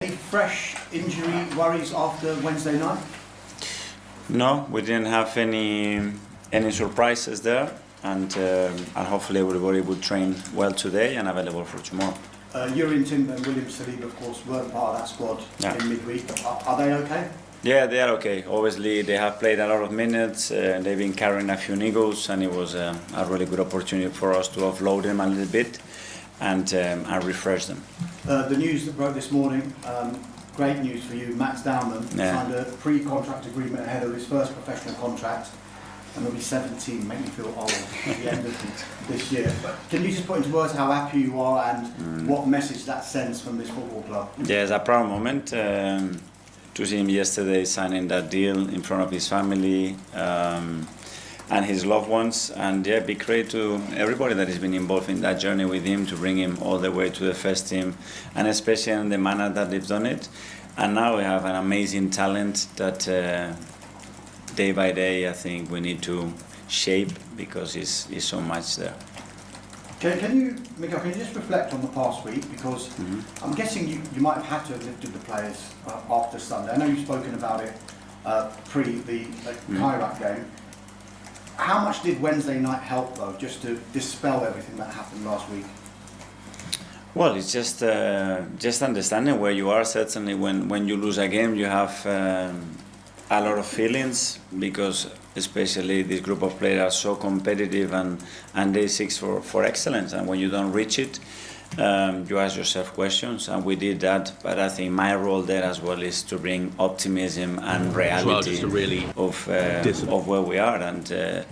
Any fresh injury worries after Wednesday night? No, we didn't have any surprises there, and hopefully everybody will train well today and available for tomorrow. Yuri Timber and William Saliba, of course, weren't part of that squad in midweek. Are they okay? Yeah, they are okay. Obviously, they have played a lot of minutes. They've been carrying a few niggles, and it was a really good opportunity for us to offload them a little bit and refresh them. The news that broke this morning, great news for you. Max Dowman signed a pre-contract agreement ahead of his first professional contract, and he'll be 17. Make me feel old at the end of this year. But can you just put into words how happy you are and what message that sends from this football club? Yeah, it's a proud moment. To see him yesterday signing that deal in front of his family and his loved ones, and yeah, big credit to everybody that has been involved in that journey with him to bring him all the way to the first team, and especially in the manner that they've done it. And now we have an amazing talent that day by day I think we need to shape, because it's so much there. Can you, Mikel, can you just reflect on the past week? Because I'm guessing you might have had to have lifted the players after Sunday. I know you've spoken about it pre the Kairat game. How much did Wednesday night help, though, just to dispel everything that happened last week? Well, it's just understanding where you are. Certainly, when you lose a game, you have a lot of feelings, because especially this group of players are so competitive and they seek for excellence, and when you don't reach it, you ask yourself questions, and we did that. But I think my role there as well is to bring optimism and reality of where we are, and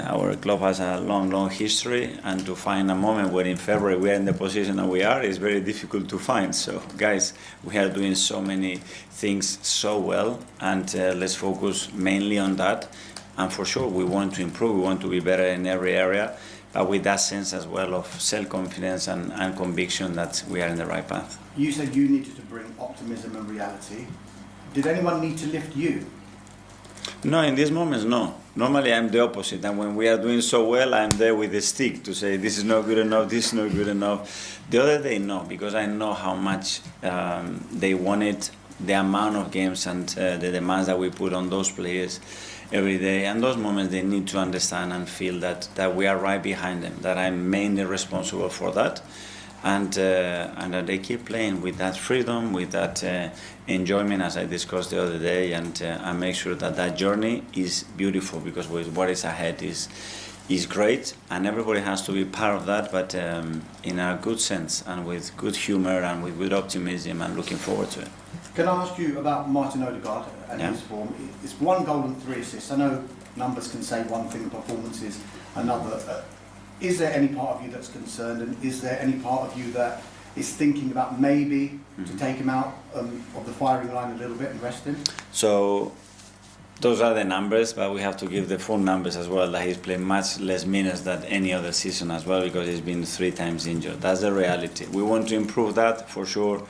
our club has a long history, and to find a moment where in February we are in the position that we are is very difficult to find. So guys, we are doing so many things so well, and let's focus mainly on that. And for sure we want to improve, we want to be better in every area, but with that sense as well of self-confidence and conviction that we are in the right path. You said you needed to bring optimism and reality. Did anyone need to lift you? No, in these moments, no. Normally I'm the opposite, and when we are doing so well, I'm there with the stick to say this is not good enough, this is not good enough. The other day, no, because I know how much they wanted, the amount of games and the demands that we put on those players every day, and those moments they need to understand and feel that we are right behind them, that I'm mainly responsible for that, and that they keep playing with that freedom, with that enjoyment, as I discussed the other day, and make sure that journey is beautiful, because what is ahead is great, and everybody has to be part of that, but in a good sense and with good humor and with good optimism, and looking forward to it. Can I ask you about Martin Odegaard and his form? It's 1 goal and 3 assists. I know numbers can say one thing, performance is another. Is there any part of you that's concerned, and is there any part of you that is thinking about maybe to take him out of the firing line a little bit and rest him? So those are the numbers, but we have to give the full numbers as well, that he's played much less minutes than any other season as well, because he's been 3 times injured. That's the reality. We want to improve that for sure.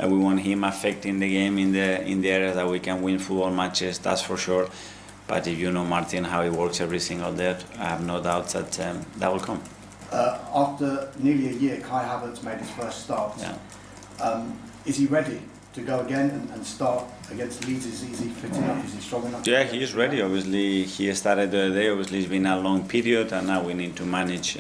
We want him affecting the game in the areas that we can win football matches, that's for sure. But if you know Martin, how he works every single day, I have no doubt that that will come. After nearly a year, Kai Havertz made his first start. Is he ready to go again and start against Leeds? Is he fit enough? Is he strong enough? Yeah, he is ready. Obviously, he started the other day. Obviously, it's been a long period, and now we need to manage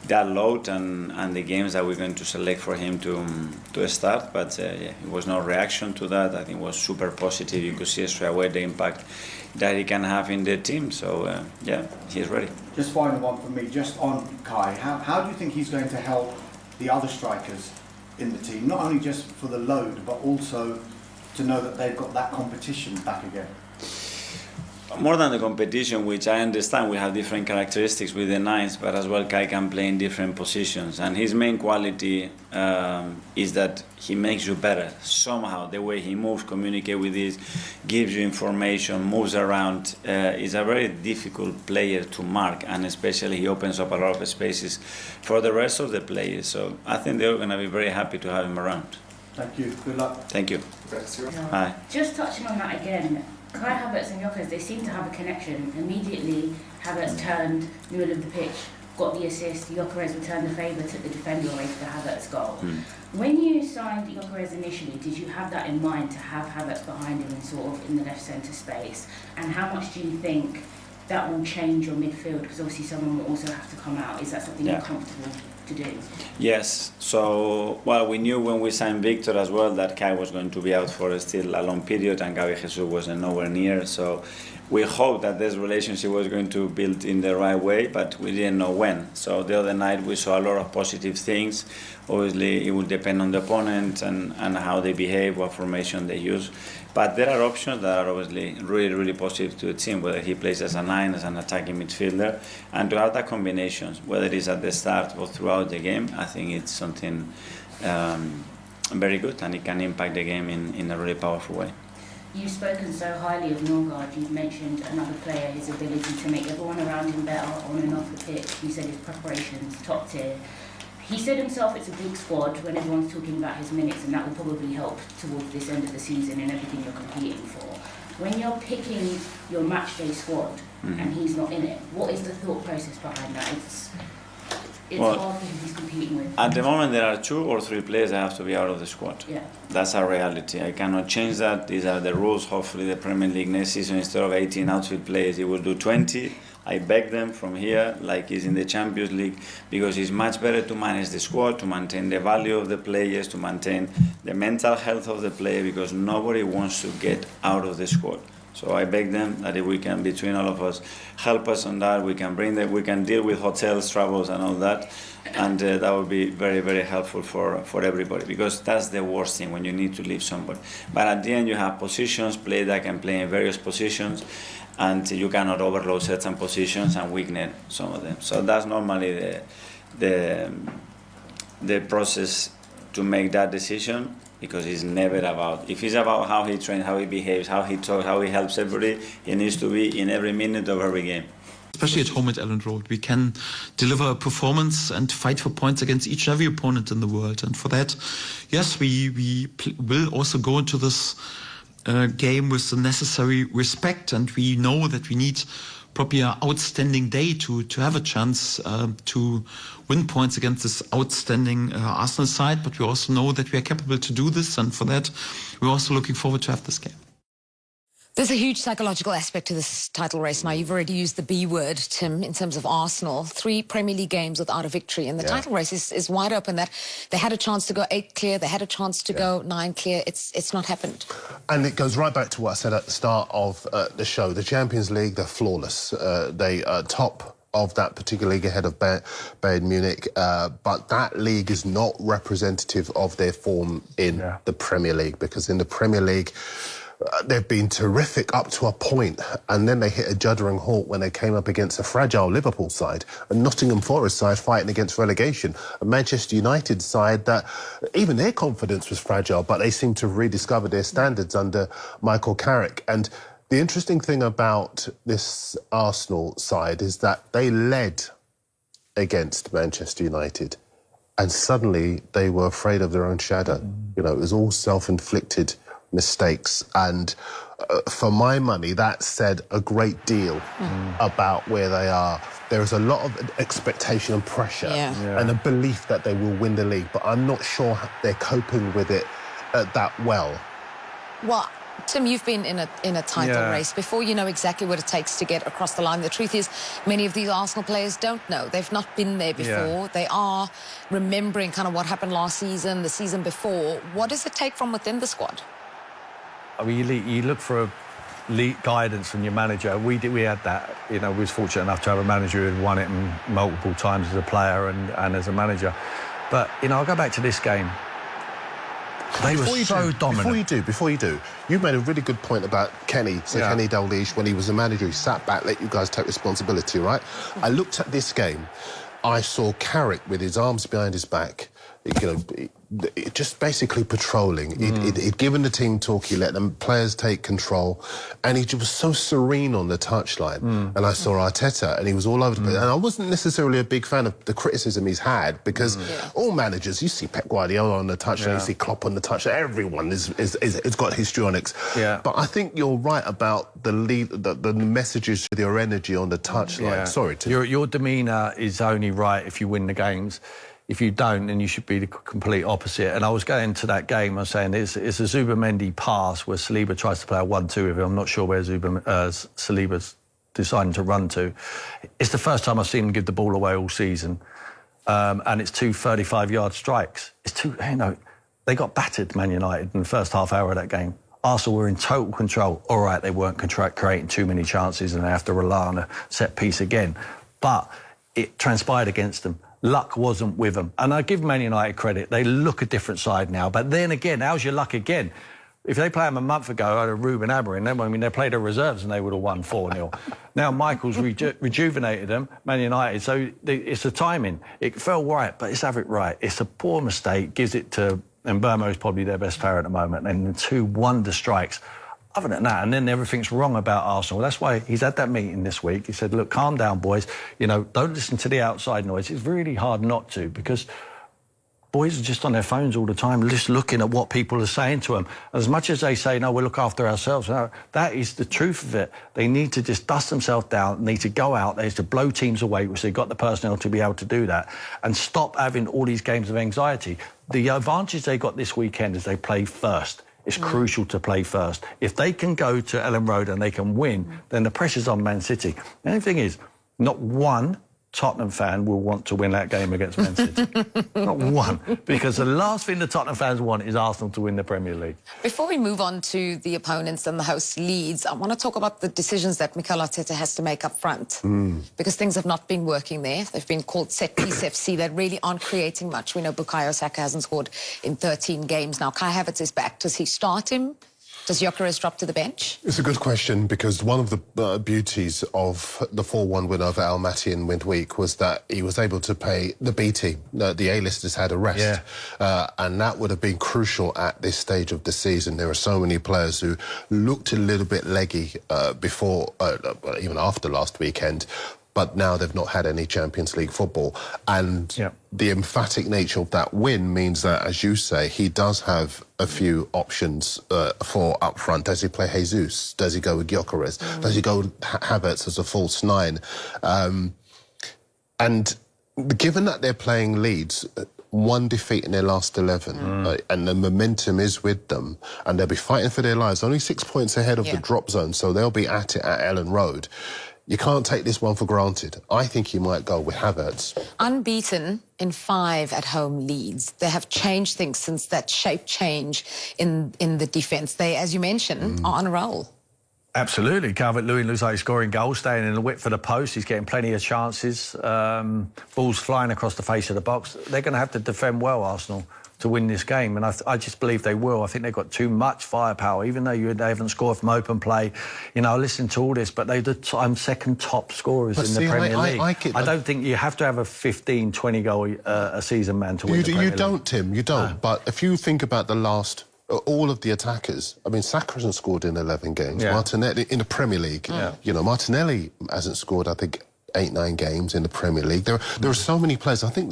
that load and the games that we're going to select for him to start. But it was no reaction to that. I think it was super positive. You could see straight away the impact that he can have in the team. So he's ready. Just final one for me, just on Kai. How do you think he's going to help the other strikers in the team? Not only just for the load, but also to know that they've got that competition back again. More than the competition, which I understand we have different characteristics with the nines, but as well Kai can play in different positions, and his main quality is that he makes you better somehow. The way he moves, communicates with this, gives you information, moves around, is a very difficult player to mark, and especially he opens up a lot of spaces for the rest of the players. So I think they're going to be very happy to have him around. Thank you. Good luck. Thank you. Hi. Just touching on that again, Kai Havertz and Gyökeres, they seem to have a connection. Immediately, Havertz turned middle of the pitch, got the assist. Gyökeres returned the favour, took the defender away for the Havertz goal. When you signed Gyökeres initially, did you have that in mind to have Havertz behind him and sort of in the left centre space? And how much do you think that will change your midfield? Because obviously someone will also have to come out. Is that something you're comfortable to do? Yes. So, well, we knew when we signed Victor as well that Kai was going to be out for still a long period and Gabi Jesus was nowhere near. So we hoped that this relationship was going to build in the right way, but we didn't know when. So the other night we saw a lot of positive things. Obviously, it will depend on the opponent and how they behave, what formation they use. But there are options that are obviously really, really positive to the team, whether he plays as a 9, as an attacking midfielder, and to have that combinations, whether it is at the start or throughout the game, I think it's something very good, and it can impact the game in a really powerful way. You've spoken so highly of Odegaard. You've mentioned another player, his ability to make everyone around him better on and off the pitch. You said his preparation's top tier. He said himself it's a big squad when everyone's talking about his minutes, and that will probably help towards this end of the season and everything you're competing for. When you're picking your matchday squad and he's not in it, what is the thought process behind that? It's hard for him he's competing with. At the moment, there are 2 or 3 players that have to be out of the squad. Yeah. That's our reality. I cannot change that. These are the rules. Hopefully, the Premier League next season, instead of 18 outfield players, it will do 20. I beg them from here, like it's in the Champions League, because it's much better to manage the squad, to maintain the value of the players, to maintain the mental health of the player, because nobody wants to get out of the squad. So I beg them that if we can, between all of us, help us on that, we can we can deal with hotels, travels, and all that, and that would be very, very helpful for everybody, because that's the worst thing when you need to leave somebody. But at the end, you have positions, players that can play in various positions, and you cannot overload certain positions and weaken some of them. So that's normally the process to make that decision, because it's never about, if it's about how he trains, how he behaves, how he talks, how he helps everybody, he needs to be in every minute of every game. Especially at home at Elland Road, we can deliver a performance and fight for points against each and every opponent in the world. And for that, yes, we will also go into this game with the necessary respect, and we know that we need probably an outstanding day to have a chance to win points against this outstanding Arsenal side, but we also know that we are capable to do this, and for that we're also looking forward to have this game. There's a huge psychological aspect to this title race now. You've already used the B word, Tim, in terms of Arsenal. 3 Premier League games without a victory, and the title race is wide open. That they had a chance to go 8 clear, they had a chance to go 9 clear. It's not happened. And it goes right back to what I said at the start of the show. The Champions League, they're flawless. They are top of that particular league ahead of Bayern Munich, but that league is not representative of their form in the Premier League, because in the Premier League, they've been terrific up to a point, and then they hit a juddering halt when they came up against a fragile Liverpool side, a Nottingham Forest side fighting against relegation, a Manchester United side that even their confidence was fragile, but they seem to have rediscovered their standards under Michael Carrick. And the interesting thing about this Arsenal side is that they led against Manchester United, and suddenly they were afraid of their own shadow. You know, it was all self-inflicted mistakes, and for my money that said a great deal about where they are. There is a lot of expectation and pressure and a belief that they will win the league, but I'm not sure they're coping with it that well. Well, Tim, you've been in a title race before. You know exactly what it takes to get across the line. The truth is, many of these Arsenal players don't know. They've not been there before. They are remembering kind of what happened last season, the season before. What does it take from within the squad? I mean, you look for guidance from your manager. We had that. You know, we was fortunate enough to have a manager who had won it multiple times as a player and as a manager. But, you know, I'll go back to this game. They were so dominant. Before you do, you made a really good point about Kenny, Kenny Dalglish, when he was a manager, he sat back, let you guys take responsibility, right? I looked at this game, I saw Carrick with his arms behind his back, you know, just basically patrolling. He'd given the team talk, he let them players take control, and he was so serene on the touchline. And I saw Arteta, and he was all over the place. And I wasn't necessarily a big fan of the criticism he's had, because all managers, you see Pep Guardiola on the touchline, you see Klopp on the touchline, everyone has got histrionics. But I think you're right about the messages, your energy on the touchline. Sorry, Tim. Your demeanour is only right if you win the games. If you don't, then you should be the complete opposite. And I was going to that game, I was saying it's a Zubimendi pass where Saliba tries to play a 1-2 with him. I'm not sure where Saliba's deciding to run to. It's the first time I've seen him give the ball away all season. And it's 2 35-yard strikes. It's they got battered, Man United, in the first half hour of that game. Arsenal were in total control. All right, they weren't creating too many chances and they have to rely on a set piece again. But it transpired against them. Luck wasn't with them. And I give Man United credit. They look a different side now. But then again, how's your luck again? If they played them a month ago under Ruben Amorim, they played the reserves and they would have won 4-0. Now Michael's rejuvenated them, Man United, so it's the timing. It felt right, but let's have it right. It's a poor mistake, gives it to... And Burmo is probably their best player at the moment, and the 2 wonder strikes. Other than that, and then everything's wrong about Arsenal. That's why he's had that meeting this week. He said, look, calm down, boys. Don't listen to the outside noise. It's really hard not to, because boys are just on their phones all the time, just looking at what people are saying to them. As much as they say, no, we'll look after ourselves, no, that is the truth of it. They need to just dust themselves down, need to go out, they need to blow teams away, which they've got the personnel to be able to do that, and stop having all these games of anxiety. The advantage they got this weekend is they play first. It's crucial to play first. If they can go to Ellen Road and they can win, then the pressure's on Man City. The only thing is, not one Tottenham fan will want to win that game against Man City. Not one. Because the last thing the Tottenham fans want is Arsenal to win the Premier League. Before we move on to the opponents and the host Leeds, I want to talk about the decisions that Mikel Arteta has to make up front. Because things have not been working there. They've been called set-piece FC that really aren't creating much. We know Bukayo Saka hasn't scored in 13 games now. Kai Havertz is back. Does he start him? Does Gyökeres drop to the bench? It's a good question, because one of the beauties of the 4-1 win over Almaty in midweek was that he was able to pay the B team. The A-listers had a rest. And that would have been crucial at this stage of the season. There are so many players who looked a little bit leggy before, even after last weekend, but now they've not had any Champions League football. And the emphatic nature of that win means that, as you say, he does have a few options for up front. Does he play Jesus? Does he go with Gyökeres? Does he go with Havertz as a false 9? And given that they're playing Leeds, 1 defeat in their last 11, and the momentum is with them, and they'll be fighting for their lives, only 6 points ahead of the drop zone, so they'll be at it at Ellen Road. You can't take this one for granted. I think he might go with Havertz. Unbeaten in 5 at home Leeds. They have changed things since that shape change in the defence. They, as you mentioned, are on a roll. Absolutely. Calvert-Lewin looks like he's scoring goals, staying in the width for the post. He's getting plenty of chances. Balls flying across the face of the box. They're going to have to defend well, Arsenal, to win this game, and I just believe they will. I think they've got too much firepower, even though they haven't scored from open play. I listen to all this, but they're the second top scorers in the Premier League. I don't think you have to have a 15, 20 goal a season man to win the Premier League. You don't, Tim, you don't. No. But if you think about the last... all of the attackers, I mean, Saka hasn't scored in 11 games. Martinelli in the Premier League. Martinelli hasn't scored, I think, 8-9 games in the Premier League. There are so many players. I think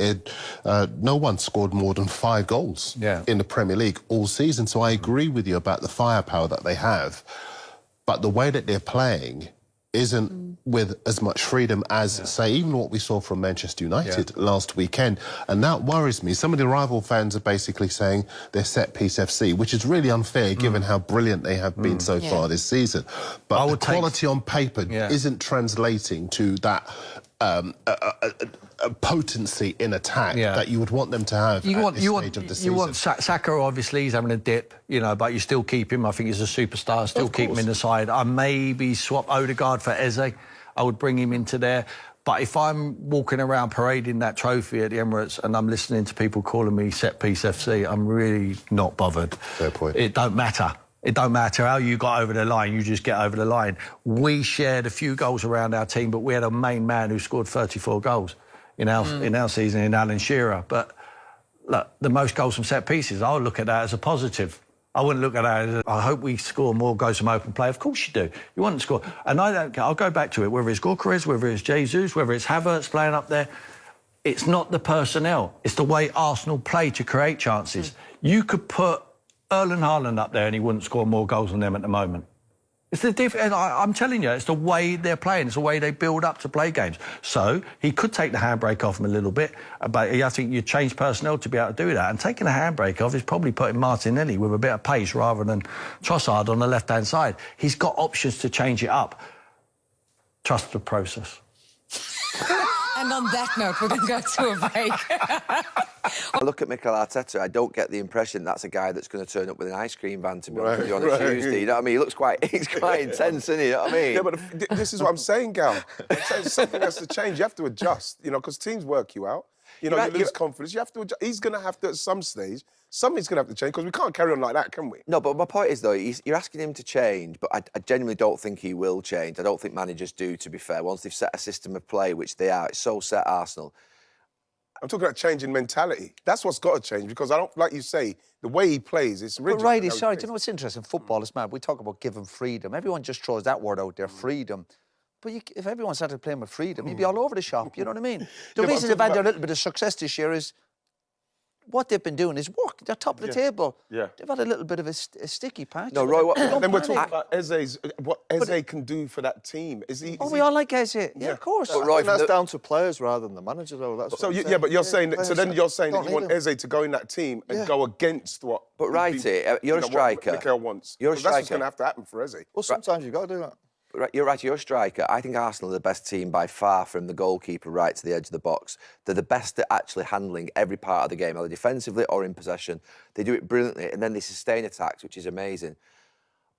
no one scored more than 5 goals in the Premier League all season. So I agree with you about the firepower that they have. But the way that they're playing isn't with as much freedom as, say, even what we saw from Manchester United last weekend. And that worries me. Some of the rival fans are basically saying they're set-piece FC, which is really unfair given how brilliant they have been so far this season. But the quality on paper isn't translating to that potency in attack that you would want them to have at this stage of the season. You want Saka, obviously, he's having a dip, but you still keep him. I think he's a superstar. Still keep him in the side. I maybe swap Odegaard for Eze. I would bring him into there. But if I'm walking around parading that trophy at the Emirates and I'm listening to people calling me set-piece FC, I'm really not bothered. Fair point. It don't matter. It don't matter how you got over the line, you just get over the line. We shared a few goals around our team, but we had a main man who scored 34 goals in our season, in Alan Shearer. But look, the most goals from set pieces, I would look at that as a positive. I wouldn't look at that as, I hope we score more goals from open play. Of course you do. You want to score. And I'll go back to it, whether it's Gyökeres, whether it's Jesus, whether it's Havertz playing up there. It's not the personnel. It's the way Arsenal play to create chances. You could put Erling Haaland up there and he wouldn't score more goals than them at the moment. It's I'm telling you, it's the way they're playing. It's the way they build up to play games. So he could take the handbrake off him a little bit, but I think you change personnel to be able to do that. And taking the handbrake off is probably putting Martinelli with a bit of pace rather than Trossard on the left-hand side. He's got options to change it up. Trust the process. And on that note, we're going to go to a break. I look at Mikel Arteta, I don't get the impression that's a guy that's going to turn up with an ice cream van, to be honest with you, on a Tuesday. You know what I mean? He looks he's quite intense, isn't he? You know what I mean? Yeah, but this is what I'm saying, Gal. I'm saying something has to change. You have to adjust, you know, because teams work you out. You know, you lose confidence. You have to adjust. He's going to have to, at some stage, something's going to have to change, because we can't carry on like that, can we? No, but my point is, though, you're asking him to change, but I genuinely don't think he will change. I don't think managers do, to be fair. Once they've set a system of play, which they are, it's so set Arsenal. I'm talking about changing mentality. That's what's got to change, because I don't, like you say, the way he plays, it's rigid. But Righty, sorry, do you know what's interesting? Football is mad. We talk about giving freedom. Everyone just throws that word out there, freedom. But if everyone started playing with freedom, you'd be all over the shop, you know what I mean? The reason they've had their little bit of success this year is what they've been doing is work. They're top of the table. Yeah. They've had a little bit of a sticky patch. No, Roy, then we're talking about what Eze can do for that team. We all like Eze. Yeah, of course. But Roy, that's down to players rather than the manager, though. That's so yeah, but you're saying that. So then you're saying that you want Eze to go in that team and go against what. But you're a striker. What Mikel wants. You're a striker. That's what's going to have to happen for Eze. Well, sometimes you've got to do that. You're right, you're a striker. I think Arsenal are the best team by far, from the goalkeeper right to the edge of the box. They're the best at actually handling every part of the game, either defensively or in possession. They do it brilliantly, and then they sustain attacks, which is amazing.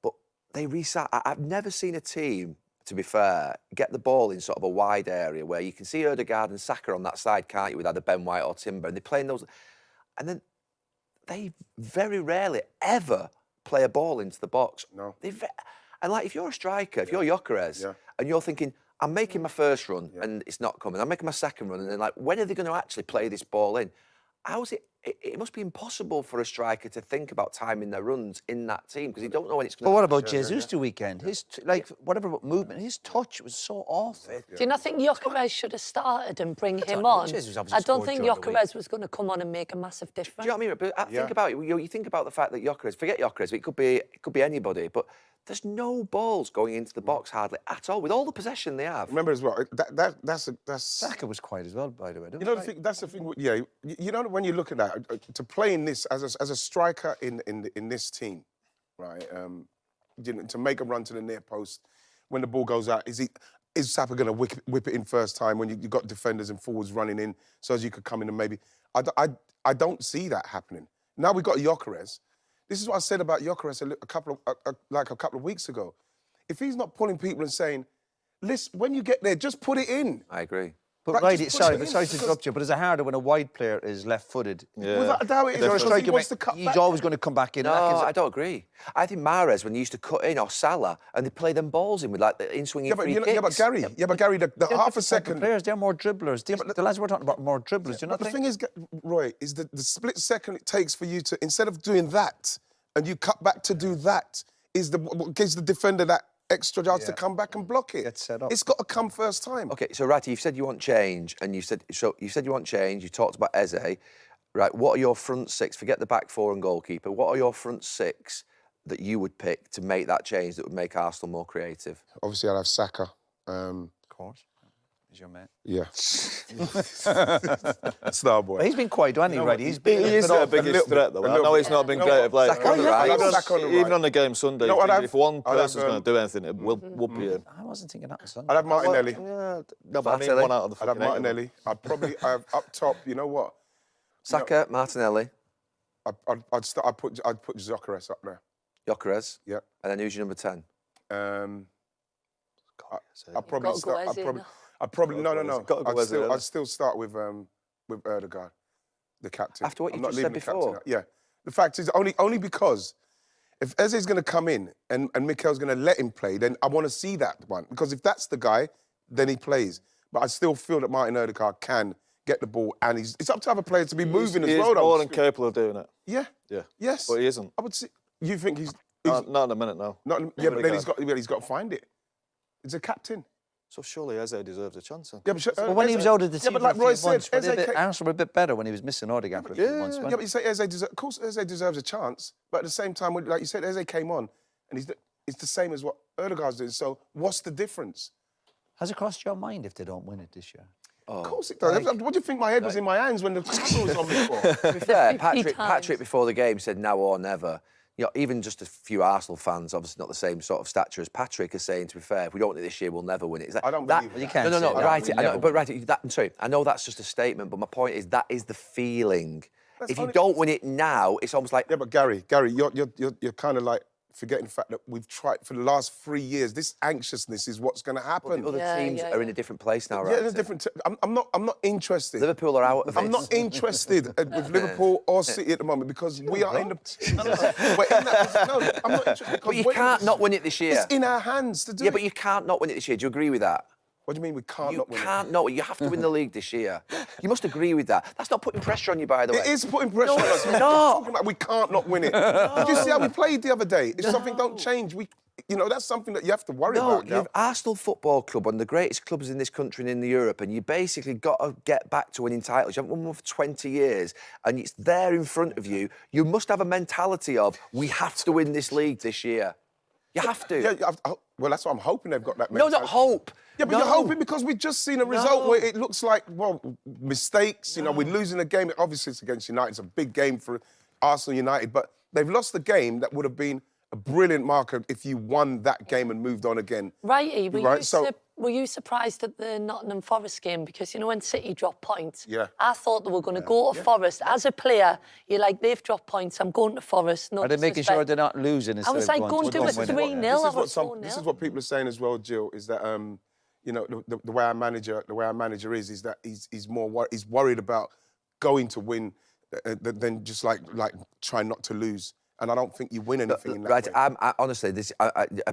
But they reset. I've never seen a team, to be fair, get the ball in sort of a wide area where you can see Odegaard and Saka on that side, can't you, with either Ben White or Timber, and they're playing those. And then they very rarely ever play a ball into the box. No. And, like, if you're a striker, if you're Gyökeres, and you're thinking, I'm making my first run and it's not coming, I'm making my second run, and then, like, when are they going to actually play this ball in? How is it? It must be impossible for a striker to think about timing their runs in that team, because you don't know when it's going to... But what about Jesus the weekend? His, whatever movement, his touch was so awful. Do you not think Gyökeres should have started and bring him on? I don't think Gyökeres was going to come on and make a massive difference. Do you know what I mean? But think about it. You think about the fact that Gyökeres, forget Gyökeres, it could be anybody, but there's no balls going into the box hardly at all, with all the possession they have. Remember as well, that's... Saka was quiet as well, by the way. You know, that's the thing. Yeah, you know, when you look at that, to play in this as a striker in this team, right? To make a run to the near post when the ball goes out, is Saka going to whip it in first time when you've got defenders and forwards running in, so as you could come in and maybe... I don't see that happening. Now we've got Gyökeres. This is what I said about Gyökeres a couple of weeks ago. If he's not pulling people and saying, listen, when you get there, just put it in. I agree. But right, sorry to interrupt you, but is it harder when a wide player is left-footed? Yeah. Without a doubt, it is, you're a striker, he wants to cut he's back. always going to come back in. No, I don't agree. I think Mahrez, when he used to cut in, or Salah, and they play them balls in with, like, the in-swinging free kicks. Yeah, but Gary, the half a second... Players, they're more dribblers. The lads we're talking about more dribblers, do you not think? The thing is, Roy, is the split second it takes for you to, instead of doing that, and you cut back to do that, what gives the defender that extra chance to come back and block it. Get set up. It's got to come first time. OK, so, Ratty, you've said you want change, and you said you want change, you talked about Eze. Right, what are your front six? Forget the back four and goalkeeper. What are your front six that you would pick to make that change that would make Arsenal more creative? Obviously, I'd have Saka. Of course. He's your man. Yeah. Star boy. But he's been quiet, hasn't he, Reddy? He is their biggest threat, though. I know he's not been great of late. Even on the game Sunday, if one person's going to do anything, it will be him. I wasn't thinking that Sunday. I'd have Martinelli. No, but I mean one out of the I'd have Martinelli. I'd probably have up top, you know what? Saka, Martinelli. I'd put Gyökeres up there. Gyökeres. Yeah. And then who's your number 10? I'd probably start. I'd probably no. I'd still start with Odegaard, the captain. After what you not just leaving said the before. captain out. Yeah. The fact is only because if Eze's going to come in and Mikel's going to let him play, then I want to see that one, because if that's the guy, then he plays. But I still feel that Martin Odegaard can get the ball, and it's up to other players to be moving as well. He's more than capable of doing it. Yeah. Yeah. Yes. But he isn't. I would say. You think he's not in a minute now. But then he's got to find it. He's a captain. So surely Eze deserves a chance. Yeah, but when he was out of the team but like Roy said, Arsenal were a bit better when he was missing Odegaard for a few months. Yeah, but you say of course Eze deserves a chance, but at the same time, like you said, Eze came on, and it's the same as what Odegaard's doing. So what's the difference? Has it crossed your mind if they don't win it this year? Of course it does. What do you think my head was in my hands when the camera was on before? To be fair, Patrick before the game said now or never. You know, even just a few Arsenal fans, obviously not the same sort of stature as Patrick, are saying, to be fair, if we don't win it this year, we'll never win it. Is that, I don't believe that. You can't No, say that. right. I know, but right, I'm sorry. I know that's just a statement, but my point is that is the feeling. If you don't win it now, it's almost like... Yeah, but Gary, you're kind of like forgetting the fact that we've tried for the last 3 years. This anxiousness is what's going to happen. Well, the other teams are in a different place now, right? Yeah, in a different. I'm not interested. Liverpool are out of it. I'm not interested with Liverpool or City at the moment because we are in the. We're in that. No, I'm not interested. But you can't not win it this year. It's in our hands to do it. Yeah, but you can't not win it this year. Do you agree with that? What do you mean we can't not win it? You can't not. You have to win the league this year. You must agree with that. That's not putting pressure on you, by the way. It is putting pressure on us. It's not. Talking about we can't not win it. Did you see how we played the other day? If something don't change, that's something that you have to worry about. No, you've Arsenal Football Club, one of the greatest clubs in this country and in Europe, and you basically got to get back to winning titles. You haven't won one for 20 years, and it's there in front of you. You must have a mentality of, we have to win this league this year. You have to. Yeah, well, that's what I'm hoping they've got that mentality. No, not hope. Yeah, but you're hoping because we've just seen a result where it looks like, mistakes. You know, we're losing a game. Obviously, it's against United. It's a big game for Arsenal United, but they've lost the game that would have been a brilliant marker if you won that game and moved on again. Righty, were you surprised at the Nottingham Forest game? Because, when City dropped points, I thought they were going to go to Forest. As a player, you're like, they've dropped points, I'm going to Forest. Are they making sure they're not losing? I was like, go and do it 3-0. This is what people are saying as well, Jill, is that, the way our manager is that he's more he's worried about going to win than just like trying not to lose. And I don't think you win anything in that way. I honestly,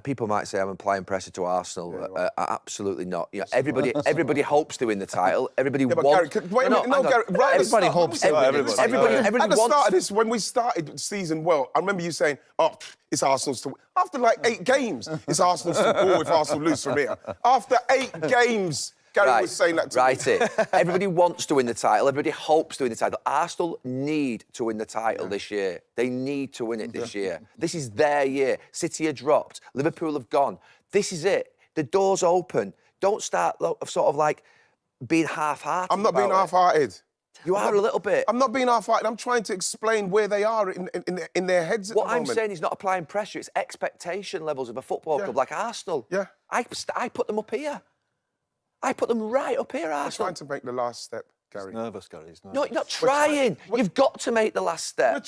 people might say I'm applying pressure to Arsenal. Yeah, absolutely not. Everybody hopes to win the title. Everybody wants. Gary, wait a minute, Gary. Right everybody hopes. Everybody at the wants. start of this, when we started the season, I remember you saying, "Oh, it's Arsenal's to win." After like 8 games, it's Arsenal's to win if Arsenal lose from here. After 8 games. Gary was saying that to me. Everybody wants to win the title. Everybody hopes to win the title. Arsenal need to win the title this year. They need to win it this year. This is their year. City are dropped. Liverpool have gone. This is it. The door's open. Don't start sort of like being half-hearted. I'm not being half-hearted. You are a little bit. I'm not being half-hearted. I'm trying to explain where they are in their heads at the moment. What I'm saying is not applying pressure. It's expectation levels of a football club like Arsenal. Yeah. I put them up here. I put them right up here, Arsenal. I'm trying to make the last step, Gary. He's nervous, Gary. He's nervous. No, you're not trying. You've got to make the last step.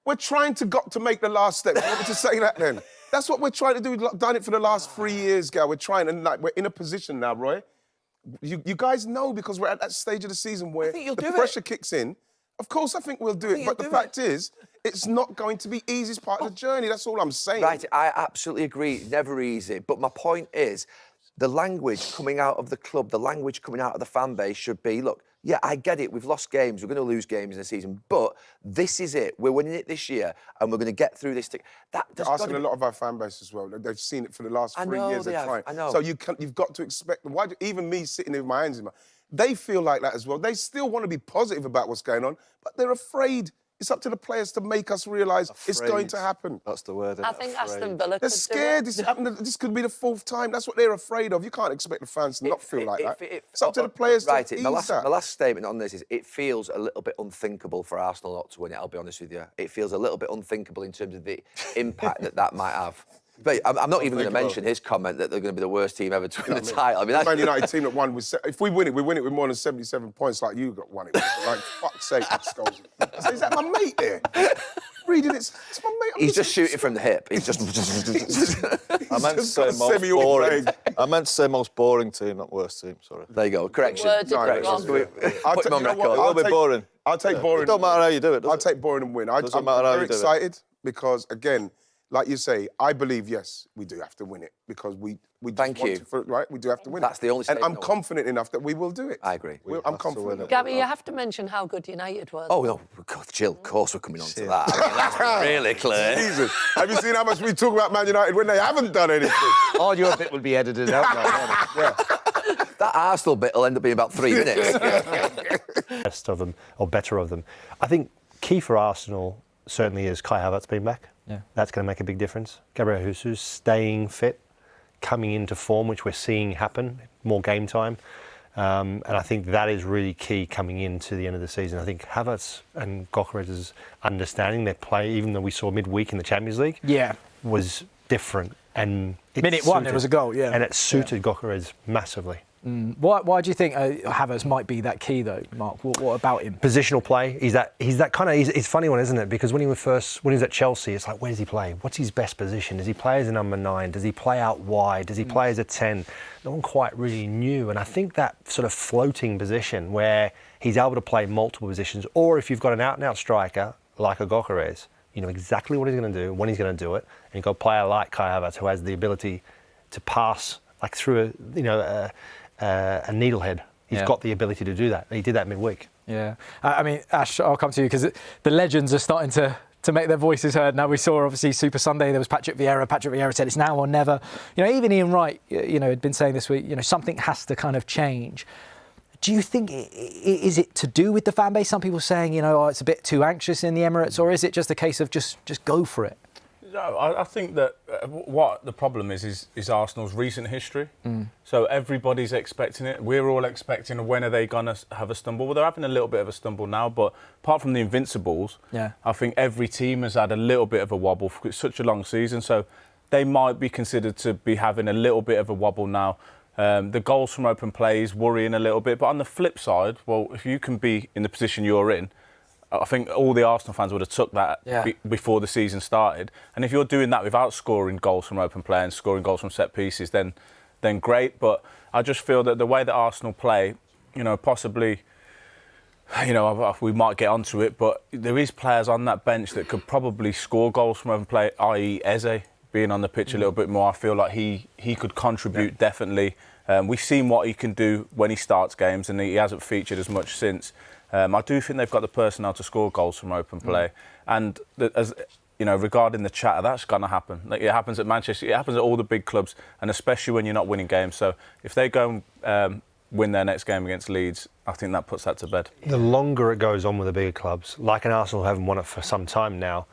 We're trying to make the last step. You want me to say that then? That's what we're trying to do. We've done it for the last 3 years, Gary. We're trying, and we're in a position now, Roy. You guys know because we're at that stage of the season where the pressure kicks in. Of course, I think we'll do it. But the fact is, it's not going to be easy. It's part of the journey. That's all I'm saying. Right, I absolutely agree. Never easy. But my point is, the language coming out of the club, the language coming out of the fan base should be, look, yeah, I get it. We've lost games. We're going to lose games in the season. But this is it. We're winning it this year, and we're going to get through this. They're asking a lot of our fan base as well. They've seen it for the last 3 years. They're trying. I know. So you've got to expect. Even me sitting there with my hands in my... They feel like that as well. They still want to be positive about what's going on, but they're afraid. It's up to the players to make us realise it's going to happen. That's the word. I think Aston Villa They're scared. This could be the 4th time. That's what they're afraid of. You can't expect the fans to not feel like that. It's up to the players to ease that. My last statement on this is it feels a little bit unthinkable for Arsenal not to win it, I'll be honest with you. It feels a little bit unthinkable in terms of the impact that might have. But I'm not even going to mention his comment that they're going to be the worst team ever to win the title. I mean, that's Man United team that won. If we win it with more than 77 points like you got won it. Like, fuck's sake, Scholes. So is that my mate there? Reading it's my mate. He's just shooting from the hip. He's just... I meant to say most boring. I meant to say most boring team, not worst team, sorry. There you go, correction. Correction. Put him on record. It will be boring. I'll take boring. It don't matter how you do it, does it? I'll take boring and win. I'm very excited because, again, like you say, I believe, yes, we do have to win it because we Thank you. Right? We do have to win That's it. the only And I'm confident enough that we will do it. I agree. I'm confident. Gary, you have to mention how good United was. Oh, no, God, Jill, of course we're coming on to that. I mean, that's really clear. Jesus. Have you seen how much we talk about Man United when they haven't done anything? All your bit will be edited out now, won't it? That Arsenal bit will end up being about 3 minutes. Best of them, or better of them. I think key for Arsenal certainly is Kai Havertz being back. Yeah. That's going to make a big difference. Gabriel Jesus staying fit, coming into form, which we're seeing happen, more game time. And I think that is really key coming into the end of the season. I think Havertz and Gyökeres's understanding their play, even though we saw midweek in the Champions League, was different. And minute one, there was a goal, and it suited Gyökeres massively. Why do you think Havertz might be that key, though, Mark? What about him? Positional play. He's that kind of. It's a funny one, isn't it? Because when he was at Chelsea, it's like, where does he play? What's his best position? Does he play as a number 9? Does he play out wide? Does he play as a 10? No one quite really knew. And I think that sort of floating position where he's able to play multiple positions, or if you've got an out-and-out striker like a Gyökeres, you know exactly what he's going to do, when he's going to do it, and you've got a player like Kai Havertz who has the ability to pass like through a needlehead. He's got the ability to do that. He did that midweek. Yeah. I mean, Ash, I'll come to you because the legends are starting to make their voices heard. Now, we saw, obviously, Super Sunday, there was Patrick Vieira. Patrick Vieira said it's now or never. You know, even Ian Wright, had been saying this week, something has to kind of change. Do you think, is it to do with the fan base? Some people saying, it's a bit too anxious in the Emirates, or is it just a case of just go for it? No, I think that what the problem is Arsenal's recent history. So everybody's expecting it. We're all expecting when are they going to have a stumble? Well, they're having a little bit of a stumble now, but apart from the Invincibles, I think every team has had a little bit of a wobble. It's such a long season, so they might be considered to be having a little bit of a wobble now. The goals from open play is worrying a little bit, but on the flip side, well, if you can be in the position you're in, I think all the Arsenal fans would have took that before the season started. And if you're doing that without scoring goals from open play and scoring goals from set pieces, then great. But I just feel that the way that Arsenal play, possibly, we might get onto it, but there is players on that bench that could probably score goals from open play, i.e. Eze being on the pitch a little bit more. I feel like he could contribute definitely. We've seen what he can do when he starts games, and he hasn't featured as much since. I do think they've got the personnel to score goals from open play. And as regarding the chatter, that's going to happen. Like, it happens at Manchester, it happens at all the big clubs, and especially when you're not winning games. So if they go and win their next game against Leeds, I think that puts that to bed. The longer it goes on with the bigger clubs, like an Arsenal, haven't won it for some time now,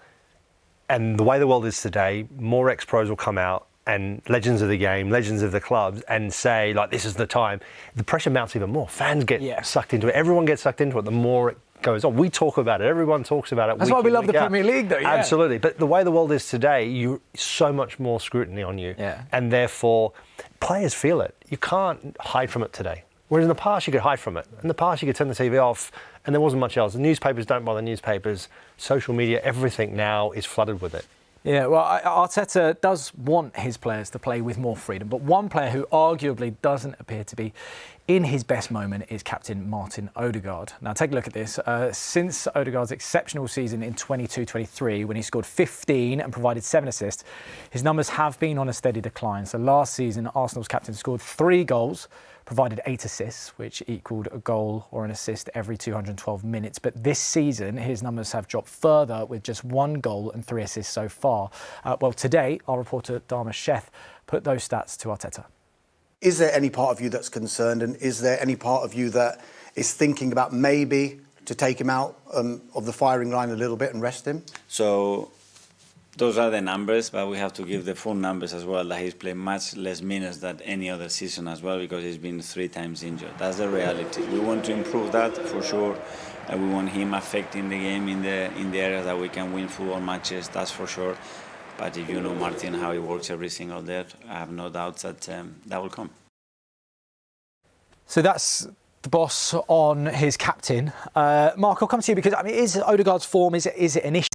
and the way the world is today, more ex-pros will come out and legends of the game, legends of the clubs, and say, like, this is the time. The pressure mounts even more. Fans get sucked into it. Everyone gets sucked into it the more it goes on. We talk about it. Everyone talks about it. That's why we love the Premier League, though. Absolutely. But the way the world is today, so much more scrutiny on you. And therefore, players feel it. You can't hide from it today. Whereas in the past, you could hide from it. In the past, you could turn the TV off, and there wasn't much else. The newspapers don't bother newspapers. Social media, everything now is flooded with it. Yeah, well, Arteta does want his players to play with more freedom, but one player who arguably doesn't appear to be in his best moment is captain Martin Odegaard. Now, take a look at this. Since Odegaard's exceptional season in 22-23, when he scored 15 and provided 7 assists, his numbers have been on a steady decline. So last season, Arsenal's captain scored 3 goals, provided 8 assists, which equaled a goal or an assist every 212 minutes. But this season, his numbers have dropped further with just 1 goal and 3 assists so far. Well, today, our reporter Dharma Sheth put those stats to Arteta. Is there any part of you that's concerned, and is there any part of you that is thinking about maybe to take him out of the firing line a little bit and rest him? So those are the numbers, but we have to give the full numbers as well, that he's played much less minutes than any other season as well, because he's been 3 times injured. That's the reality. We want to improve that for sure, and we want him affecting the game in the areas that we can win football matches, that's for sure. But if you know Martin, how he works every single day, I have no doubts that that will come. So that's the boss on his captain. Mark, I'll come to you because, is Odegaard's form, is it an issue?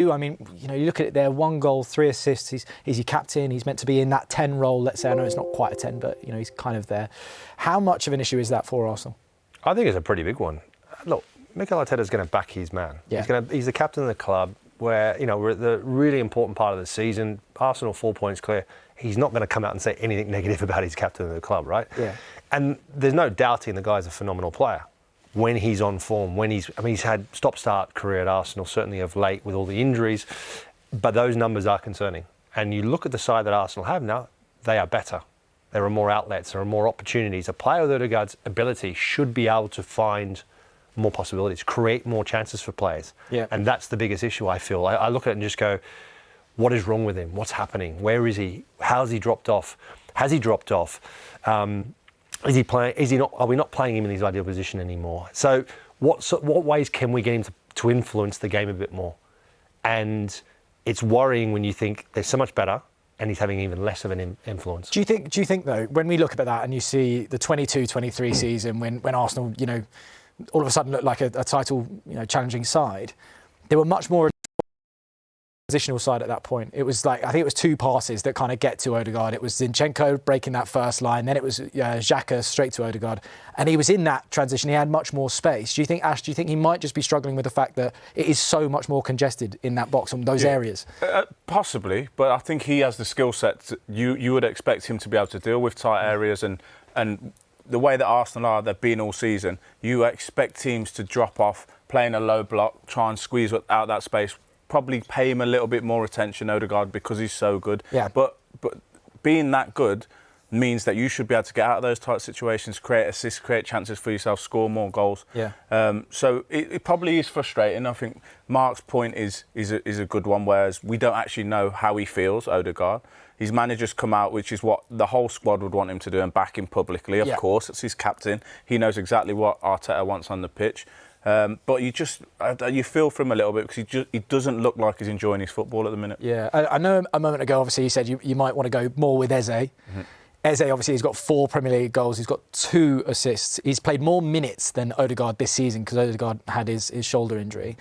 I mean, you look at it there, 1 goal, 3 assists. He's your captain. He's meant to be in that 10 role, let's say. I know it's not quite a 10, but, he's kind of there. How much of an issue is that for Arsenal? I think it's a pretty big one. Look, Mikel Arteta's going to back his man. Yeah. He's the captain of the club, where, we're at the really important part of the season. Arsenal 4 points clear. He's not going to come out and say anything negative about his captain of the club, right? Yeah. And there's no doubting the guy's a phenomenal player when he's on form, he's had stop-start career at Arsenal, certainly of late with all the injuries, but those numbers are concerning. And you look at the side that Arsenal have now, they are better. There are more outlets, there are more opportunities. A player with Odegaard's ability should be able to find more possibilities, create more chances for players. Yeah. And that's the biggest issue, I feel. I look at it and just go, what is wrong with him? What's happening? Where is he? How's he dropped off? Has he dropped off? Is he playing? Is he not? Are we not playing him in his ideal position anymore? So what ways can we get him to influence the game a bit more? And it's worrying when you think they're so much better and he's having even less of an influence. Do you think though, when we look at that and you see the 22-23 season when Arsenal, all of a sudden looked like a title, challenging side, they were much more positional side at that point. It was like, I think it was 2 passes that kind of get to Odegaard. It was Zinchenko breaking that first line, then it was Xhaka straight to Odegaard. And he was in that transition, he had much more space. Do you think he might just be struggling with the fact that it is so much more congested in that box, on those areas? Possibly, but I think he has the skill set. You would expect him to be able to deal with tight areas and the way that Arsenal are, they've been all season, you expect teams to drop off, play in a low block, try and squeeze out that space, probably pay him a little bit more attention, Odegaard, because he's so good. Yeah. But being that good means that you should be able to get out of those tight situations, create assists, create chances for yourself, score more goals. Yeah. So it probably is frustrating. I think Mark's point is a good one, whereas we don't actually know how he feels, Odegaard. His manager's come out, which is what the whole squad would want him to do, and back him publicly. Of course, it's his captain. He knows exactly what Arteta wants on the pitch. But you feel for him a little bit because he doesn't look like he's enjoying his football at the minute. Yeah, I know a moment ago, obviously, you said you might want to go more with Eze. Mm-hmm. Eze, obviously, he's got 4 Premier League goals. He's got 2 assists. He's played more minutes than Odegaard this season because Odegaard had his shoulder injury.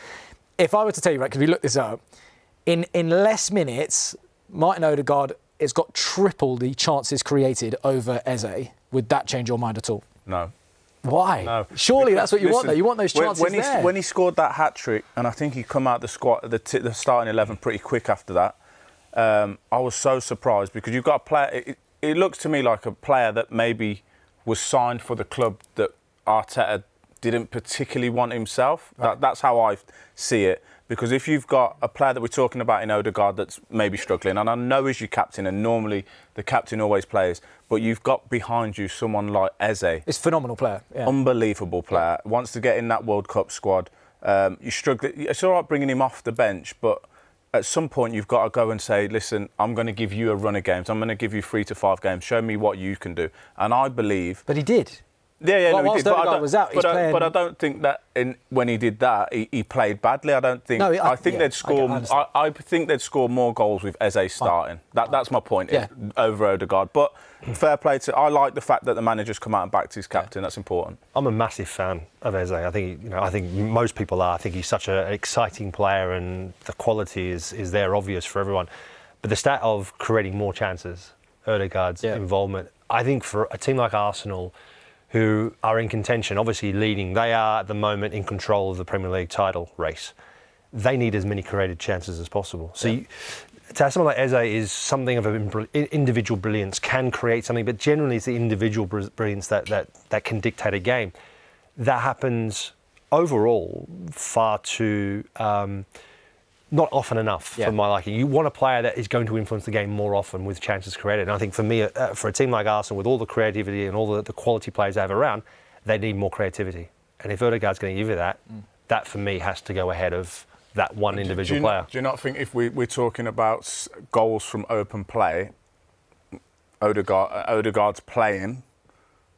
If I were to tell you, right, because we looked this up, in less minutes, Martin Odegaard has got triple the chances created over Eze. Would that change your mind at all? No. Why? No. Surely that's what you want, though. You want those chances there. When he scored that hat-trick, and I think he come out the starting 11 pretty quick after that, I was so surprised because you've got a player... It looks to me like a player that maybe was signed for the club that Arteta didn't particularly want himself. Right. That's how I see it. Because if you've got a player that we're talking about in Odegaard that's maybe struggling, and I know he's your captain, and normally the captain always plays, but you've got behind you someone like Eze. It's a phenomenal player. Yeah. Unbelievable player. Wants to get in that World Cup squad. You struggle. It's all right bringing him off the bench, but at some point you've got to go and say, listen, I'm going to give you a run of games. I'm going to give you 3 to 5 games. Show me what you can do. And I believe... But he did. Yeah, well, no, he did. But I don't think that when he did that, he played badly. I don't think. No, I think they'd score. I think they'd score more goals with Eze starting. That's my point. Over Odegaard. But fair play to. I like the fact that the manager's come out and backed his captain. That's important. I'm a massive fan of Eze. I think I think most people are. I think he's such an exciting player, and the quality is there, obvious for everyone. But the stat of creating more chances, Odegaard's involvement. I think for a team like Arsenal, who are in contention, obviously leading, they are at the moment in control of the Premier League title race. They need as many created chances as possible. So to have someone like Eze is something of an individual brilliance, can create something, but generally it's the individual brilliance that can dictate a game. That happens overall far too... not often enough for my liking. You want a player that is going to influence the game more often with chances created. And I think for me, for a team like Arsenal, with all the creativity and all the quality players they have around, they need more creativity. And if Odegaard's going to give you that, that for me has to go ahead of that one individual player. Do you not think if we're talking about goals from open play, Odegaard's playing,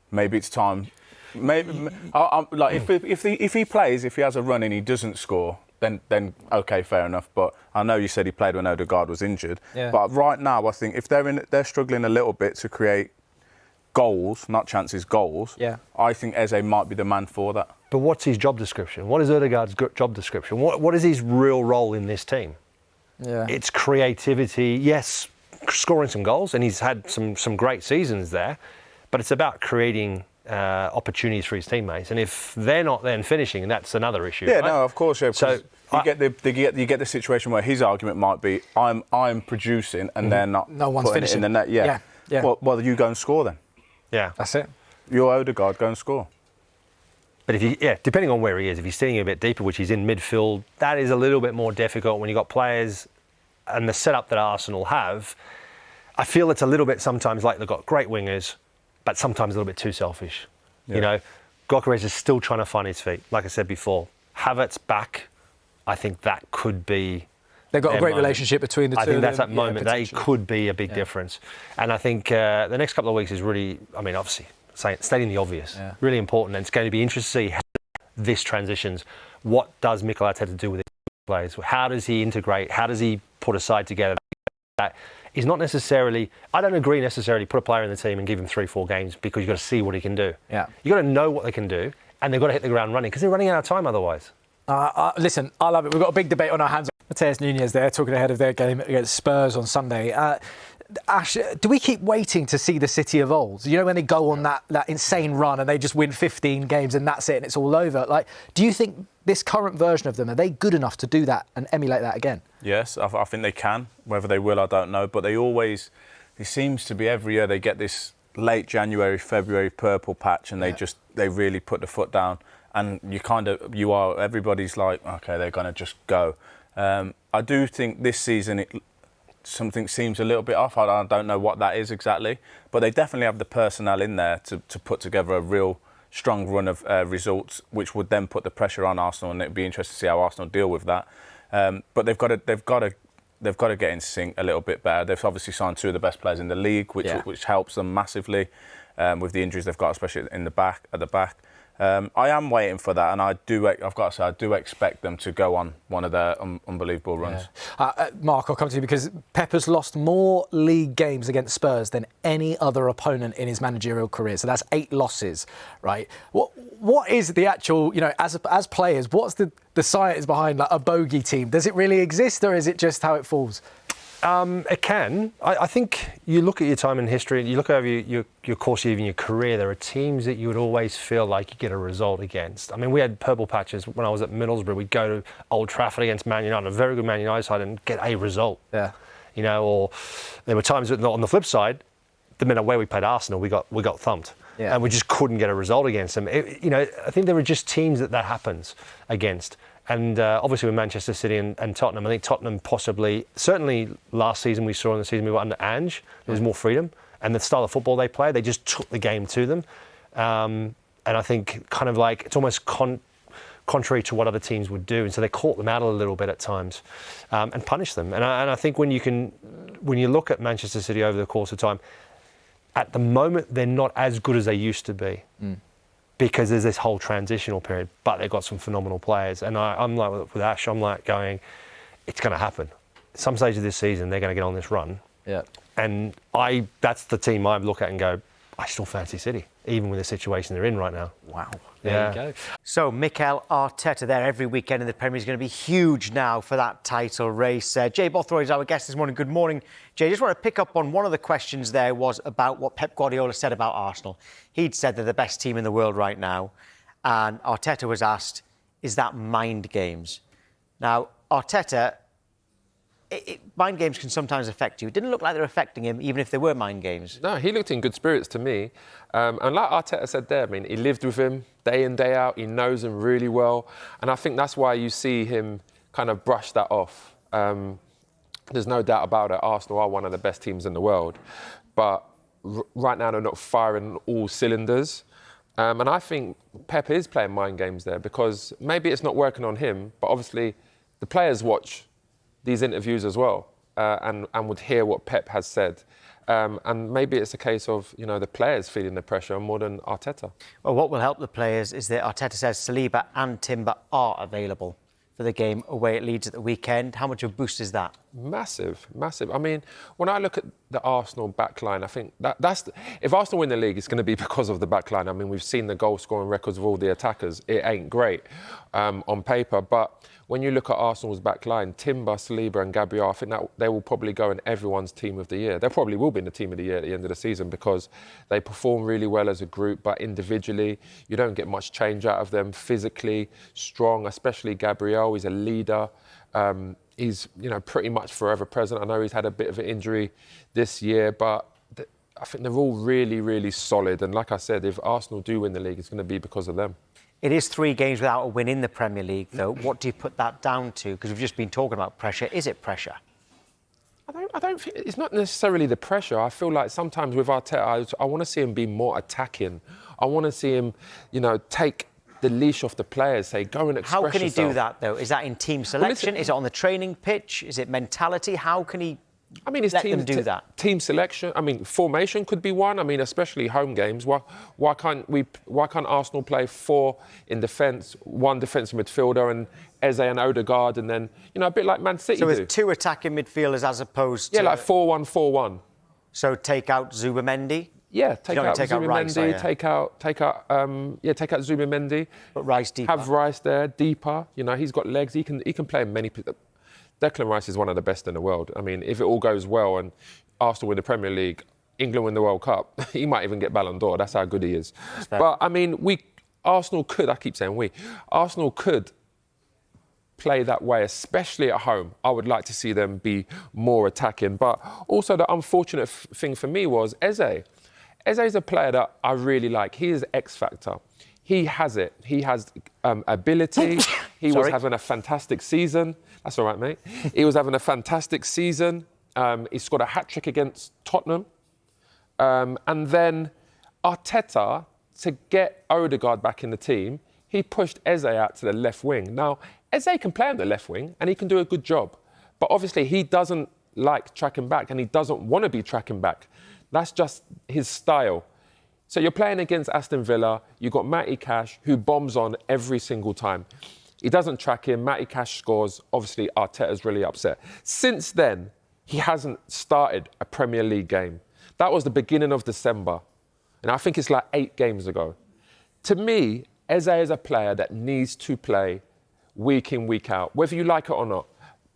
maybe it's time... Maybe if he plays, if he has a run and he doesn't score, then okay, fair enough. But I know you said he played when Odegaard was injured. Yeah. But right now, I think if they're struggling a little bit to create goals, not chances, goals. Yeah. I think Eze might be the man for that. But what's his job description? What is Odegaard's job description? What is his real role in this team? Yeah. It's creativity. Yes, scoring some goals, and he's had some great seasons there. But it's about creating opportunities for his teammates, and if they're not then finishing, that's another issue. Yeah, right? No, of course. Yeah, so you get the situation where his argument might be, I'm producing, and they're not. No one's finishing it in the net. Yeah. Well, you go and score then. Yeah, that's it. You're Odegaard, go and score. But depending on where he is, if he's sitting a bit deeper, which he's in midfield, that is a little bit more difficult when you've got players and the setup that Arsenal have. I feel it's a little bit sometimes like they've got great wingers, but sometimes a little bit too selfish. Yeah. Gyökeres is still trying to find his feet. Like I said before, Havertz back, I think that could be... They've got a great relationship between the two. I think that's that moment. That could be a big difference. And I think the next couple of weeks is really, I mean, obviously, stating the obvious, really important. And it's going to be interesting to see how this transitions. What does Mikel Arteta do with his players? How does he integrate? How does he put a side together? That is not necessarily, I don't agree necessarily, put a player in the team and give him 3-4 games because you've got to see what he can do. Yeah. You've got to know what they can do, and they've got to hit the ground running because they're running out of time otherwise. Listen, I love it. We've got a big debate on our hands. Mateus Nunes there, talking ahead of their game against Spurs on Sunday. Ash, do we keep waiting to see the City of old? You know, when they go on that insane run and they just win 15 games and that's it and it's all over? Like, do you think this current version of them, are they good enough to do that and emulate that again? Yes, I think they can. Whether they will, I don't know. But it seems to be every year they get this late January, February purple patch and they really put the foot down. And everybody's like, OK, they're going to just go. I do think this season something seems a little bit off. I don't know what that is exactly, but they definitely have the personnel in there to put together a real strong run of results, which would then put the pressure on Arsenal, and it'd be interesting to see how Arsenal deal with that. But they've got to get in sync a little bit better. They've obviously signed 2 of the best players in the league, which helps them massively with the injuries they've got, especially at the back. I am waiting for that, and I've got to say, I do expect them to go on one of their unbelievable runs. Mark, I'll come to you because Pep has lost more league games against Spurs than any other opponent in his managerial career. So that's 8 losses, right? What is the actual, as players, what's the science behind like a bogey team? Does it really exist, or is it just how it falls? It can. I think you look at your time in history, and you look over your course, even your career, there are teams that you would always feel like you get a result against. I mean, we had purple patches when I was at Middlesbrough. We'd go to Old Trafford against Man United, a very good Man United side, and get a result. Yeah. Or there were times that on the flip side, the minute where we played Arsenal, we got thumped. Yeah. And we just couldn't get a result against them. I think there are just teams that happens against. And obviously with Manchester City and Tottenham, I think Tottenham certainly last season we saw in the season we were under Ange, there was more freedom. And the style of football they play, they just took the game to them. And I think kind of like it's almost contrary to what other teams would do. And so they caught them out a little bit at times and punished them. And I think when you look at Manchester City over the course of time, at the moment they're not as good as they used to be. Because there's this whole transitional period, but they've got some phenomenal players. And I'm like, with Ash, I'm like going, it's going to happen. At some stage of this season, they're going to get on this run. Yeah. And that's the team I look at and go, I still fancy City, even with the situation they're in right now. Wow. There you go. So Mikel Arteta there every weekend in the Premier is going to be huge now for that title race. Jay Bothroyd is our guest this morning. Good morning, Jay. Just want to pick up on one of the questions there was about what Pep Guardiola said about Arsenal. He'd said they're the best team in the world right now. And Arteta was asked, is that mind games? Now, Arteta, mind games can sometimes affect you. It didn't look like they're affecting him, even if they were mind games. No, he looked in good spirits to me. And like Arteta said there, I mean, he lived with him day in, day out. He knows him really well. And I think that's why you see him kind of brush that off. There's no doubt about it. Arsenal are one of the best teams in the world. But right now, they're not firing all cylinders. And I think Pep is playing mind games there because maybe it's not working on him, but obviously the players watch these interviews as well and would hear what Pep has said. And maybe it's a case of, the players feeling the pressure more than Arteta. Well, what will help the players is that Arteta says Saliba and Timber are available for the game away at Leeds at the weekend. How much of a boost is that? Massive, massive. I mean, when I look at the Arsenal backline, I think if Arsenal win the league, it's going to be because of the backline. I mean, we've seen the goal-scoring records of all the attackers. It ain't great on paper, but when you look at Arsenal's backline, Timber, Saliba and Gabriel, I think that they will probably go in everyone's team of the year. They probably will be in the team of the year at the end of the season because they perform really well as a group, but individually, you don't get much change out of them. Physically strong, especially Gabriel. He's a leader. He's, pretty much forever present. I know he's had a bit of an injury this year, but I think they're all really, really solid. And like I said, if Arsenal do win the league, it's going to be because of them. It is 3 games without a win in the Premier League, though. What do you put that down to? Because we've just been talking about pressure. Is it pressure? I don't think it's not necessarily the pressure. I feel like sometimes with Arteta, I want to see him be more attacking. I want to see him, take the leash off the players, say, go and express yourself. How can he do that, though? Is that in team selection? Is it on the training pitch? Is it mentality? How can he let them do that? Team selection. I mean, formation could be one. I mean, especially home games. Why can't Arsenal play 4 in defence, 1 defensive midfielder, and Eze and Odegaard, and then a bit like Man City do? So with 2 attacking midfielders as opposed to like 4-1-4-1. So take out Zubamendi. Yeah, take out Zubimendi, take out Zubimendi. But Rice deeper. Have Rice there, deeper. He's got legs. He can play in many. Declan Rice is one of the best in the world. I mean, if it all goes well and Arsenal win the Premier League, England win the World Cup, he might even get Ballon d'Or. That's how good he is. But I mean, Arsenal could. I keep saying Arsenal could play that way, especially at home. I would like to see them be more attacking. But also the unfortunate thing for me was Eze. Eze is a player that I really like. He is X factor. He has it. He has ability. He was having a fantastic season. That's all right, mate. He was having a fantastic season. He scored a hat-trick against Tottenham. And then Arteta, to get Odegaard back in the team, he pushed Eze out to the left wing. Now, Eze can play on the left wing and he can do a good job. But obviously, he doesn't like tracking back and he doesn't want to be tracking back. That's just his style. So you're playing against Aston Villa. You've got Matty Cash, who bombs on every single time. He doesn't track him. Matty Cash scores. Obviously, Arteta's really upset. Since then, he hasn't started a Premier League game. That was the beginning of December. And I think it's like 8 games ago. To me, Eze is a player that needs to play week in, week out, whether you like it or not.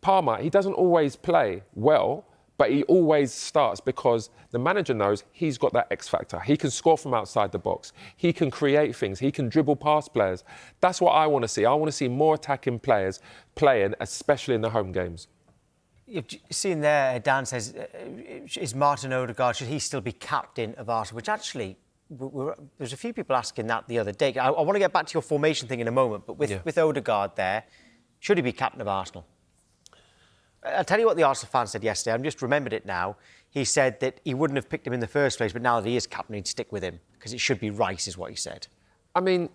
Palmer, he doesn't always play well, but he always starts because the manager knows he's got that X factor. He can score from outside the box. He can create things. He can dribble past players. That's what I want to see. I want to see more attacking players playing, especially in the home games. You've seen there, Dan says, is Martin Odegaard, should he still be captain of Arsenal? Which actually, there's a few people asking that the other day. I want to get back to your formation thing in a moment, but with Odegaard there, should he be captain of Arsenal? I'll tell you what the Arsenal fan said yesterday. I've just remembered it now. He said that he wouldn't have picked him in the first place, but now that he is captain, he'd stick with him because it should be Rice, is what he said. I mean,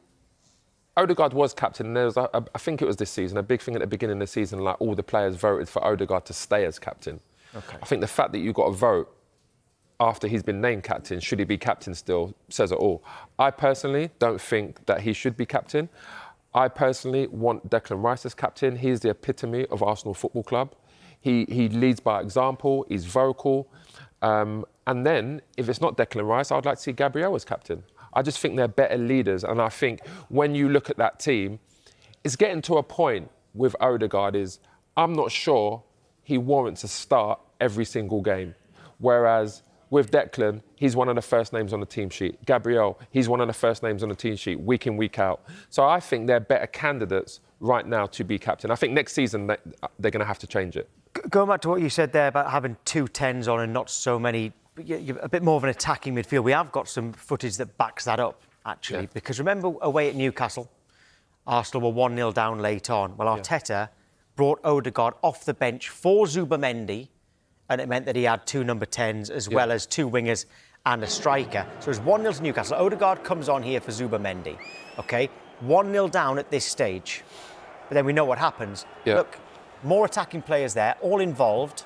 Odegaard was captain, and there was, I think it was this season, a big thing at the beginning of the season, like all the players voted for Odegaard to stay as captain. Okay. I think the fact that you got a vote after he's been named captain, should he be captain still, says it all. I personally don't think that he should be captain. I personally want Declan Rice as captain. He's the epitome of Arsenal Football Club. He leads by example, he's vocal. And then, if it's not Declan Rice, I would like to see Gabriel as captain. I just think they're better leaders. And I think when you look at that team, it's getting to a point with Odegaard I'm not sure he warrants a start every single game. Whereas with Declan, he's one of the first names on the team sheet. Gabriel, he's one of the first names on the team sheet, week in, week out. So I think they're better candidates right now to be captain. I think next season they're going to have to change it. Going back to what you said there about having 2 10s on and not so many, a bit more of an attacking midfield. We have got some footage that backs that up, actually. Because remember, away at Newcastle, Arsenal were 1-0 down late on. Well, Arteta brought Odegaard off the bench for Zubamendi, and it meant that he had 2 number 10s as well as 2 wingers and a striker. So it was 1-0 to Newcastle. Odegaard comes on here for Zubamendi, OK? 1-0 down at this stage. But then we know what happens. Yeah. Look, more attacking players there, all involved.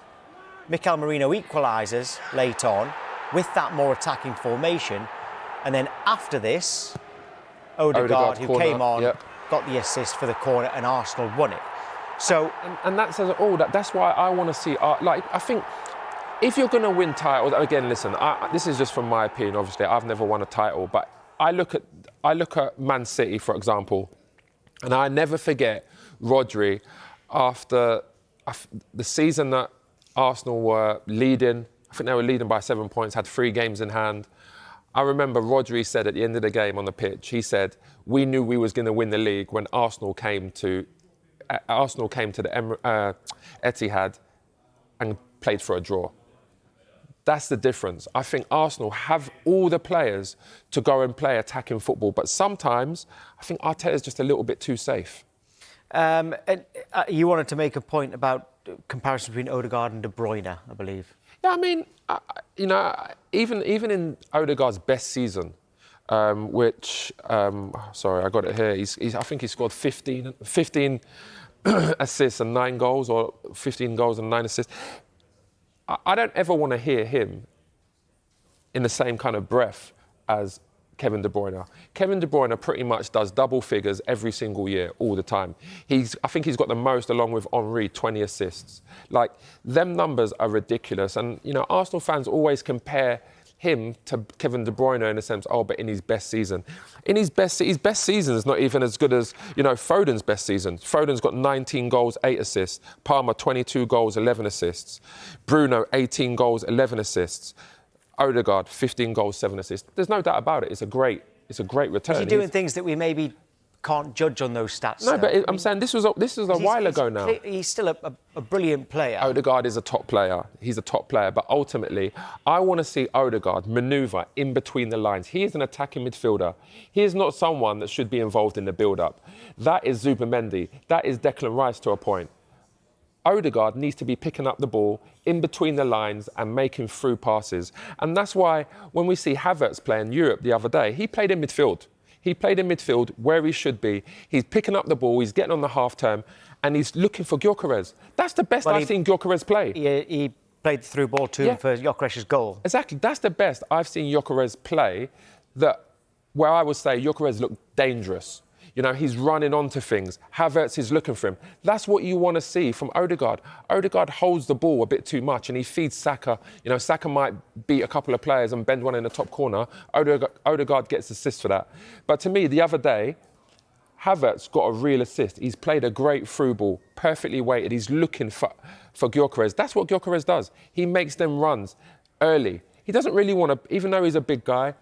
Mikel Merino equalises late on with that more attacking formation. And then after this, Odegaard who corner, came on, got the assist for the corner and Arsenal won it. So, and that says it all. That's why I want to see. I think if you're going to win titles, again, listen. This is just from my opinion. Obviously, I've never won a title, but I look at Man City, for example, and I never forget Rodri after the season that Arsenal were leading. I think they were leading by 7 points, had 3 games in hand. I remember Rodri said at the end of the game on the pitch, he said, we knew we was going to win the league when Arsenal came to the Etihad and played for a draw. That's the difference. I think Arsenal have all the players to go and play attacking football, but sometimes I think Arteta is just a little bit too safe. And you wanted to make a point about comparison between Odegaard and De Bruyne, I believe. Yeah, I mean, you know, even in Odegaard's best season, which, sorry, I got it here. I think he scored 15 assists and 9 goals, or 15 goals and 9 assists. I don't ever want to hear him in the same kind of breath as Kevin De Bruyne. Kevin De Bruyne pretty much does double figures every single year, all the time. I think he's got the most, along with Henry, 20 assists. Like, them numbers are ridiculous. And, you know, Arsenal fans always compare him to Kevin De Bruyne in a sense, but in his best season. His best season is not even as good as, you know, Foden's best season. Foden's got 19 goals, 8 assists. Palmer, 22 goals, 11 assists. Bruno, 18 goals, 11 assists. Odegaard, 15 goals, 7 assists. There's no doubt about it. It's a great return. Is he doing things that we maybe can't judge on those stats? No, but I'm saying this was a while ago now. He's still a brilliant player. Odegaard is a top player. He's a top player. But ultimately, I want to see Odegaard manoeuvre in between the lines. He is an attacking midfielder. He is not someone that should be involved in the build-up. That is Zubimendi. That is Declan Rice to a point. Odegaard needs to be picking up the ball in between the lines and making through passes. And that's why when we see Havertz play in Europe the other day, he played in midfield. He played in midfield where he should be. He's picking up the ball, he's getting on the half-term, and he's looking for Gyökeres. That's the best I've seen Gyökeres play. He played the through ball to him for Gyökeres' goal. Exactly. That's the best I've seen Gyökeres play, where I would say Gyökeres looked dangerous. You know, he's running onto things. Havertz is looking for him. That's what you want to see from Odegaard. Odegaard holds the ball a bit too much and he feeds Saka. You know, Saka might beat a couple of players and bend one in the top corner. Odegaard gets assists for that. But to me, the other day, Havertz got a real assist. He's played a great through ball, perfectly weighted. He's looking for Gyökeres. That's what Gyökeres does. He makes them runs early. He doesn't really want to, even though he's a big guy,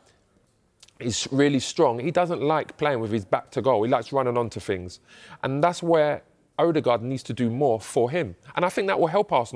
he's really strong. He doesn't like playing with his back to goal. He likes running onto things. And that's where Odegaard needs to do more for him. And I think that will help Arsenal.